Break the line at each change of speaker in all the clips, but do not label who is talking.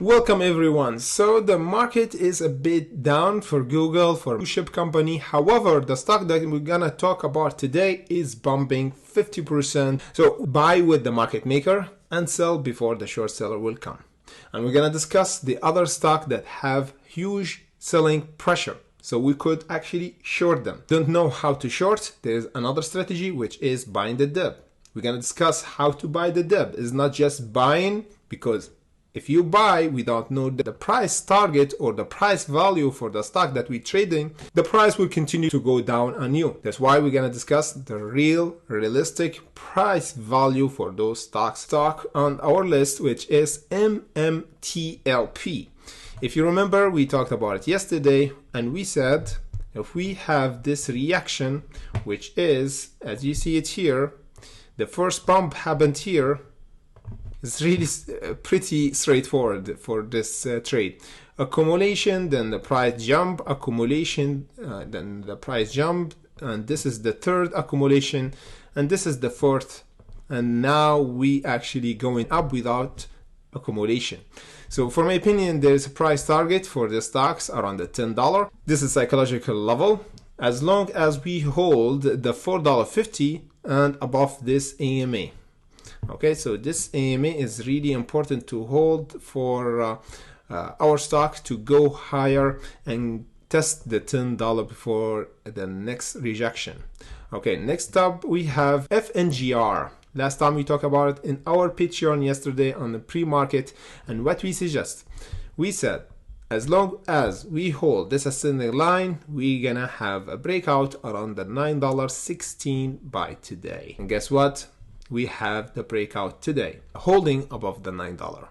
Welcome everyone. So the market is a bit down for Google, for blue chip company. However, the stock that we're gonna talk about today is bumping 50%. So buy with the market maker and sell before the short seller will come. And we're gonna discuss the other stock that have huge selling pressure. So we could actually short them. Don't know how to short? There's another strategy, which is buying the dip. We're gonna discuss how to buy the dip. It's not just buying, because if you buy without know the price target or the price value for the stock that we're trading, the price will continue to go down on you. That's why we're going to discuss the realistic price value for those stocks. Stock on our list, which is MMTLP. If you remember, we talked about it yesterday and we said if we have this reaction, which is, as you see it here, the first pump happened here. It's really pretty straightforward for this trade. Accumulation, then the price jump, accumulation, then the price jump, and this is the third accumulation, and this is the fourth, and now we actually going up without accumulation. So for my opinion, there's a price target for the stocks around the $10. This is psychological level. As long as we hold the $4.50 and above this AMA. Okay, so this AMA is really important to hold for our stock to go higher and test the $10 before the next rejection. Okay, next up we have FNGR. Last time we talked about it in our Patreon yesterday on the pre-market, and what we suggest. We said as long as we hold this ascending line, we're gonna have a breakout around the $9.16 by today. And guess what? We have the breakout today, holding above the $9.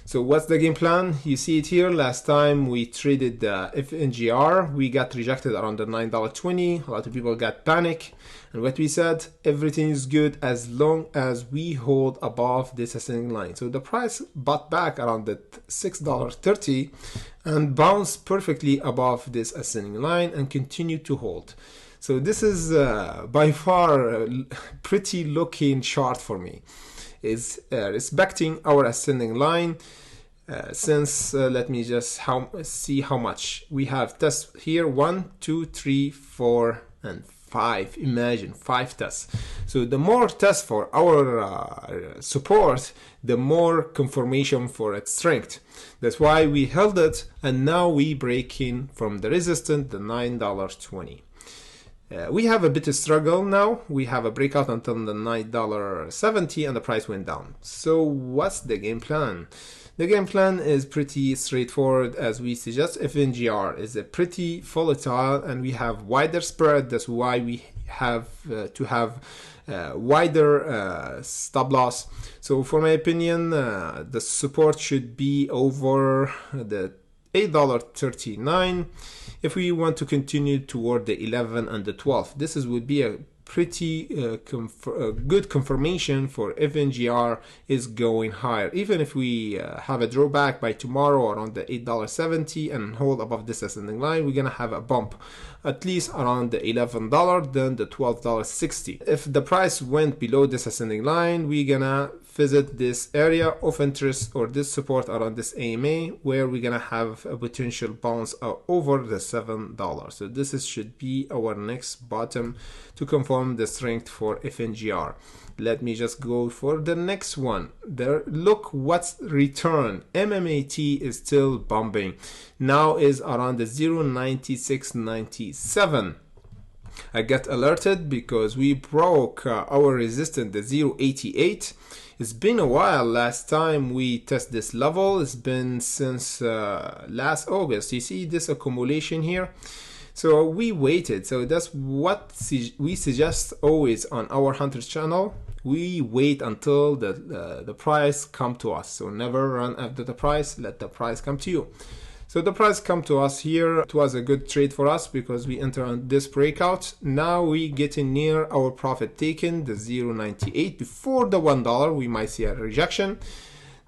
So what's the game plan? You see it here. Last time we traded the FNGR, we got rejected around the $9.20. A lot of people got panic. And what we said, everything is good as long as we hold above this ascending line. So the price bought back around the $6.30 and bounced perfectly above this ascending line and continued to hold. So this is by far a pretty looking chart for me. It's respecting our ascending line since let me just see how much we have tests here. 1, 2, 3, 4, and 5. Imagine 5 tests. So the more tests for our support, the more confirmation for its strength. That's why we held it, and now we breaking from the resistance, the $9.20. We have a bit of struggle now. We have a breakout until the $9.70 and the price went down. So what's the game plan? The game plan is pretty straightforward, as we suggest. FNGR is a pretty volatile and we have wider spread. That's why we have to have wider stop loss. So for my opinion, the support should be over the $8.39 if we want to continue toward the 11 and the 12. This would be a pretty good confirmation for FNGR is going higher. Even if we have a drawback by tomorrow around the $8.70 and hold above this ascending line, we're gonna have a bump at least around the $11, then the $12.60. If the price went below this ascending line, we're gonna visit this area of interest or this support around this AMA, where we're gonna have a potential bounce over the $7. So this should be our next bottom to confirm the strength for FNGR. Let me just go for the next one. There, look what's return. MMAT is still bumping. Now is around the 0.9697. I got alerted because we broke our resistance, the 0.88. It's been a while. Last time we test this level, it's been since last August. You see this accumulation here? So we waited. So that's what we suggest always on our Hunters channel. We wait until the price come to us. So never run after the price, let the price come to you. So the price come to us here. It was a good trade for us because we enter on this breakout. Now we getting near our profit taken, the 0.98 before the $1. We might see a rejection.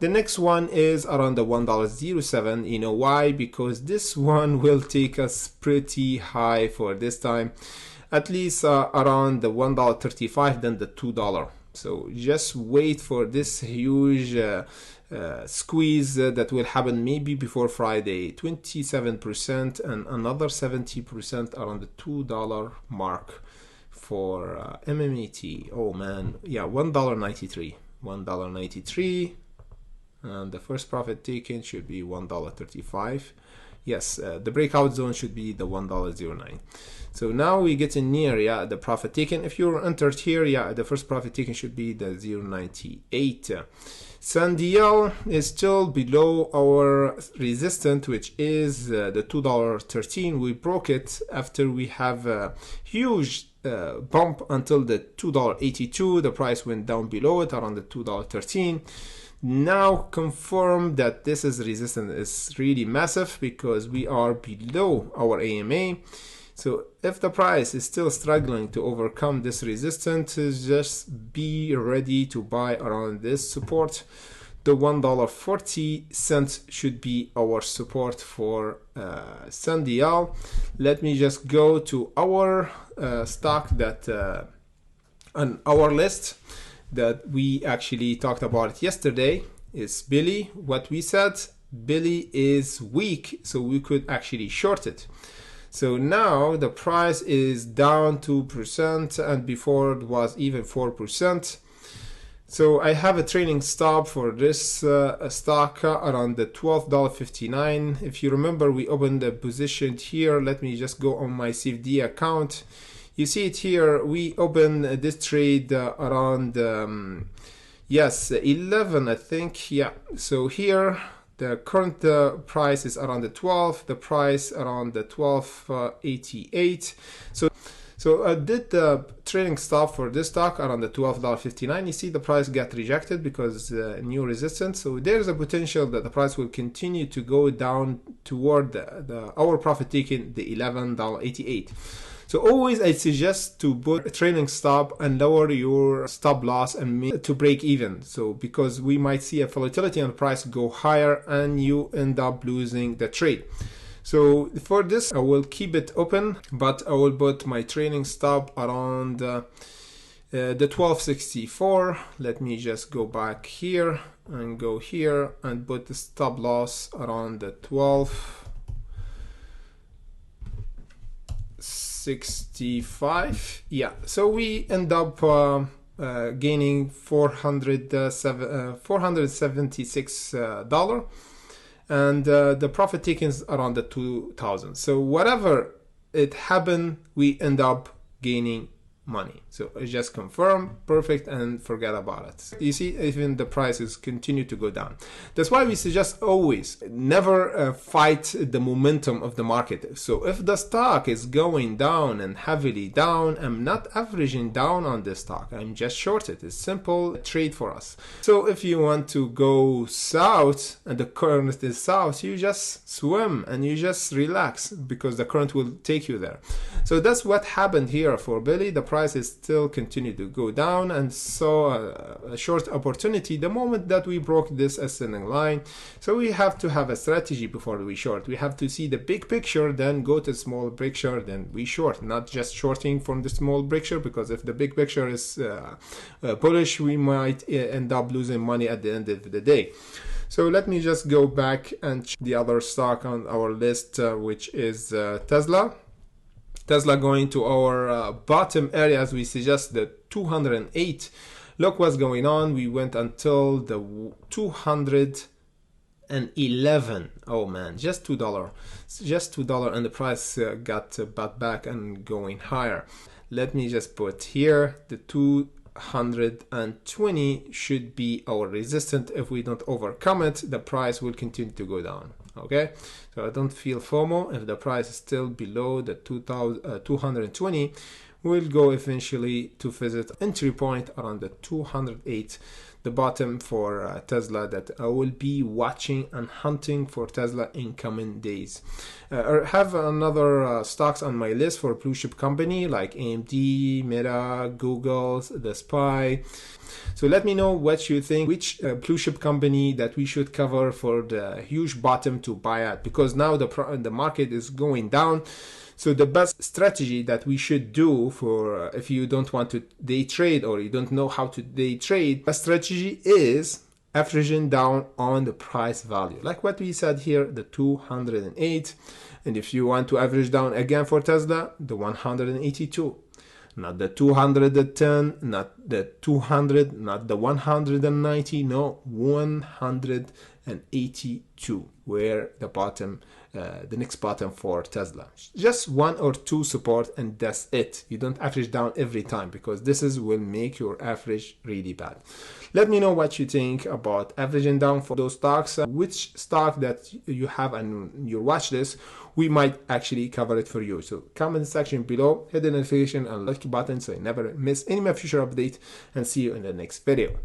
The next one is around the $1.07. You know why? Because this one will take us pretty high for this time, at least around the $1.35, then the $2. So just wait for this huge squeeze that will happen maybe before Friday, 27%, and another 70% around the $2 mark for MMAT. Oh man, yeah, $1.93, $1.93, and the first profit taken should be $1.35. Yes, the breakout zone should be the $1.09. So now we getting near, yeah, the profit taken. If you're entered here, yeah, the first profit taken should be the 0.98. Sundial is still below our resistance, which is the $2.13. We broke it after we have a huge bump until the $2.82. The price went down below it around the $2.13. Now confirm that this is resistance is really massive because we are below our AMA. So if the price is still struggling to overcome this resistance, just be ready to buy around this support. The $1.40 should be our support for Sundial. Let me just go to our stock that on our list that we actually talked about it yesterday is Billy. What we said, Billy is weak, so we could actually short it. So now the price is down 2%, and before it was even 4%. So I have a trailing stop for this stock around the $12.59. If you remember, we opened the position here. Let me just go on my CFD account. You see it here. We opened this trade around yes, 11, I think. Yeah. So here the current price is around the 12. The price around the 12.88. So I did the trailing stop for this stock around the $12.59. You see the price got rejected because new resistance. So there's a potential that the price will continue to go down toward our profit taking the $11.88. So always I suggest to put a trailing stop and lower your stop loss and to break even. So because we might see a volatility on the price go higher and you end up losing the trade. So for this, I will keep it open, but I will put my trailing stop around the 1264. Let me just go back here and go here and put the stop loss around the 1265. Yeah, so we end up gaining $476. And the profit taken is around the 2,000. So whatever it happened, we end up gaining money. So I just confirm, perfect, and forget about it. You see, even the prices continue to go down. That's why we suggest always never fight the momentum of the market. So if the stock is going down and heavily down, I'm not averaging down on this stock. I'm just short it. It's simple trade for us. So if you want to go south and the current is south, you just swim and you just relax because the current will take you there. So that's what happened here for Billy. The price is still continue to go down and saw a short opportunity the moment that we broke this ascending line. So we have to have a strategy before we short. We have to see the big picture, then go to small picture, then we short, not just shorting from the small picture, because if the big picture is bullish, we might end up losing money at the end of the day. So let me just go back and check the other stock on our list, which is Tesla. Tesla going to our bottom area as we suggest the 208. Look what's going on. We went until the 211. Oh man, just $2. Just $2 and the price got bought back and going higher. Let me just put here the 220 should be our resistance. If we don't overcome it, the price will continue to go down. Okay, so I don't feel FOMO. If the price is still below the 220, we'll go eventually to visit entry point around the 208, the bottom for Tesla that I will be watching and hunting for Tesla in coming days. I have another stocks on my list for blue chip company like AMD, Meta, Google, the SPY. So let me know what you think, which blue chip company that we should cover for the huge bottom to buy at, because now the market is going down. So the best strategy that we should do for if you don't want to day trade or you don't know how to day trade, a strategy is averaging down on the price value, like what we said here, the 208. And if you want to average down again for Tesla, the 182. Not the 210, not the 200, not the 190, no, 182, where the bottom, the next bottom for Tesla. Just one or two support and that's it. You don't average down every time, because this will make your average really bad. Let me know what you think about averaging down for those stocks. Which stock that you have on your watch list, we might actually cover it for you. So comment section below, hit the notification and like button so you never miss any of my future updates, and see you in the next video.